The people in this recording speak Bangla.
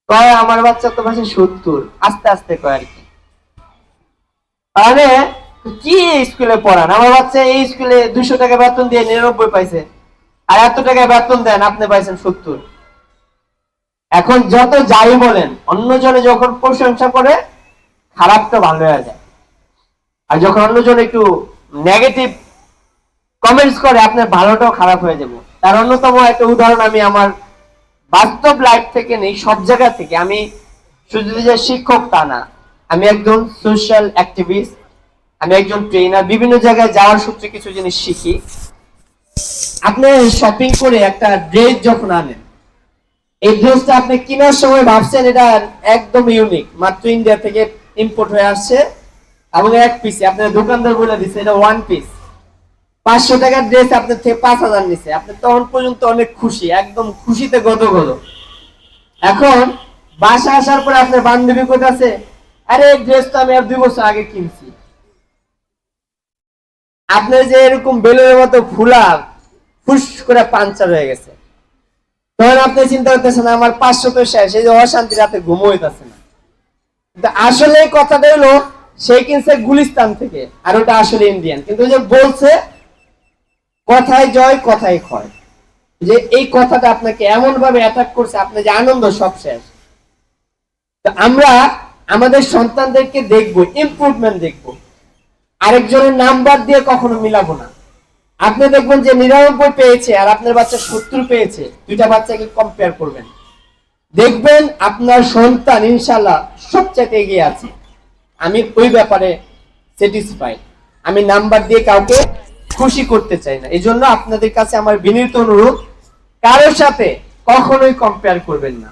কয় আমার বাচ্চা তো পাশে 70, আস্তে আস্তে কয় আর কি। তাহলে কি স্কুলে পড়ান? আমার বাচ্চা এই স্কুলে 200 টাকা বেতন দিয়ে 99 পাইছে, আর এত টাকা বেতন দেন আপনি পাইছেন 70। এখন যত যাই বলেন, অন্যজনে যখন প্রশংসা করে খারাপটা ভালো হয়ে যায়, আর যখন অন্যজন একটু নেগেটিভ কমেন্টস করে আপনার ভালোটাও খারাপ হয়ে যাবে। তার অন্যতম একটা উদাহরণ আমি আমার বাস্তব লাইফ থেকে নেই, সব জায়গা থেকে। আমি শুধু যে শিক্ষক তা না, আমি একজন সোশ্যাল অ্যাক্টিভিস্ট, আমি একজন ট্রেনার, বিভিন্ন জায়গায় যাওয়ার সূত্রে কিছু জিনিস শিখি। আপনি শপিং করে একটা ড্রেস যখন আনেন, এই ড্রেসটা আপনি কেনার সময় ভাবছেন এটা একদম ইউনিক, মাত্র ইন্ডিয়া থেকে ইম্পোর্ট হয়ে আসছে এবং এক পিসে আপনার দোকানদার বলে দিচ্ছে এটা ওয়ান পিস, 500 টাকার ড্রেস আপনার থেকে 5,000 নিছে, আপনি তখন পর্যন্ত অনেক খুশি, একদম খুশিতে গদগদ। এখন বাসা আসার পরে আপনার বান্ধবী কোথাছে, আরে এই ড্রেস তো আমি আর 2 বছর আগে কিনছি। আপনার যে এরকম বেলুনের মতো ফুলা ফুস করে পাঞ্চার হয়ে গেছে, তখন আপনি চিন্তা করতেছেন আমার 500 তো শেষ, এই যে অশান্তি, রাতে ঘুম হইতাছে না। কিন্তু আসলে এই কথাটা হলো সে কিনছে গুলিস্তান থেকে, আর ওটা আসলে ইন্ডিয়ান, কিন্তু যে বলছে কথায় জয় কথায় ক্ষয়, যে এই কথাটা আপনাকে এমন ভাবে অ্যাটাক করছে, আপনার যে আনন্দ সব শেষ। তো আমরা আমাদের সন্তানদেরকে দেখবো, ইমপ্রুভমেন্ট দেখবো, আরেকজনের নাম্বার দিয়ে কখনো মিলাবো না। আপনি দেখবেন যে 99 পেয়েছে আর আপনার বাচ্চা 70 পেয়েছে, দুইটা বাচ্চাকে কম্পেয়ার করবেন, দেখবেন আপনার সন্তান ইনশাল্লাহ সবচেয়ে এগিয়ে আছে। আমি ওই ব্যাপারে স্যাটিসফাইড। আমি নাম্বার দিয়ে কাউকে খুশি করতে চাই না। এই জন্য আপনাদের কাছে আমার বিনীত অনুরোধ, কারোর সাথে কখনোই কম্পেয়ার করবেন না।